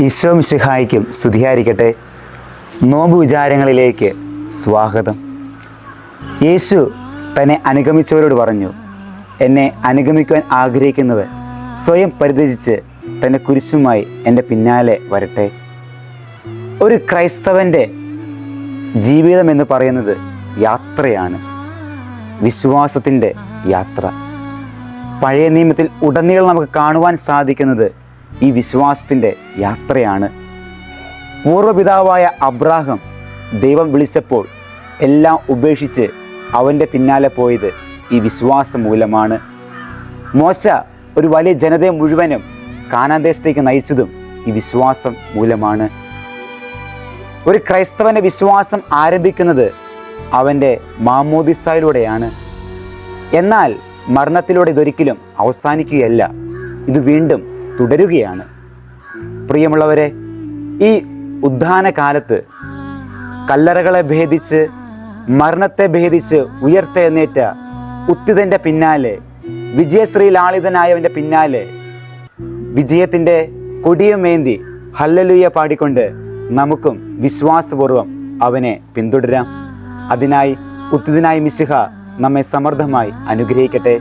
ഈശോ മിശിഹായ്ക്കും സ്തുതിയായിരിക്കട്ടെ. നോമ്പ് വിചാരങ്ങളിലേക്ക് സ്വാഗതം. യേശു തന്നെ അനുഗമിച്ചവരോട് പറഞ്ഞു, എന്നെ അനുഗമിക്കുവാൻ ആഗ്രഹിക്കുന്നവർ സ്വയം പരിത്യജിച്ച് തൻ്റെ കുരിശുമായി എൻ്റെ പിന്നാലെ വരട്ടെ. ഒരു ക്രൈസ്തവൻ്റെ ജീവിതം എന്ന് പറയുന്നത് യാത്രയാണ്, വിശ്വാസത്തിൻ്റെ യാത്ര. പഴയ നിയമത്തിൽ ഉടനീളം നമുക്ക് കാണുവാൻ സാധിക്കുന്നത് ഈ വിശ്വാസത്തിൻ്റെ യാത്രയാണ്. പൂർവ്വപിതാവായ അബ്രാഹാം ദൈവം വിളിച്ചപ്പോൾ എല്ലാം ഉപേക്ഷിച്ച് അവൻ്റെ പിന്നാലെ പോയത് ഈ വിശ്വാസം മൂലമാണ്. മോശ ഒരു വലിയ ജനതയെ മുഴുവനും കാനാൻ ദേശത്തേക്ക് നയിച്ചതും ഈ വിശ്വാസം മൂലമാണ്. ഒരു ക്രൈസ്തവൻ്റെ വിശ്വാസം ആരംഭിക്കുന്നത് അവൻ്റെ മാമോദിസായിലൂടെയാണ്. എന്നാൽ മരണത്തിലൂടെ ഇതൊരിക്കലും അവസാനിക്കുകയല്ല, ഇത് വീണ്ടും തുടരുകയാണ്. പ്രിയമുള്ളവരെ, ഈ ഉദ്ധാന കാലത്ത് കല്ലറകളെ ഭേദിച്ച് മരണത്തെ ഭേദിച്ച് ഉയർത്തെഴുന്നേറ്റ ഉത്തിതൻ്റെ പിന്നാലെ, വിജയശ്രീലാളിതനായവൻ്റെ പിന്നാലെ വിജയത്തിൻ്റെ കൊടിയമേന്തി ഹല്ലേലൂയ പാടിക്കൊണ്ട് നമുക്കും വിശ്വാസപൂർവം അവനെ പിന്തുടരാം. അതിനായി ഉത്തിതനായ മിശിഹ നമ്മെ സമൃദ്ധമായി അനുഗ്രഹിക്കട്ടെ.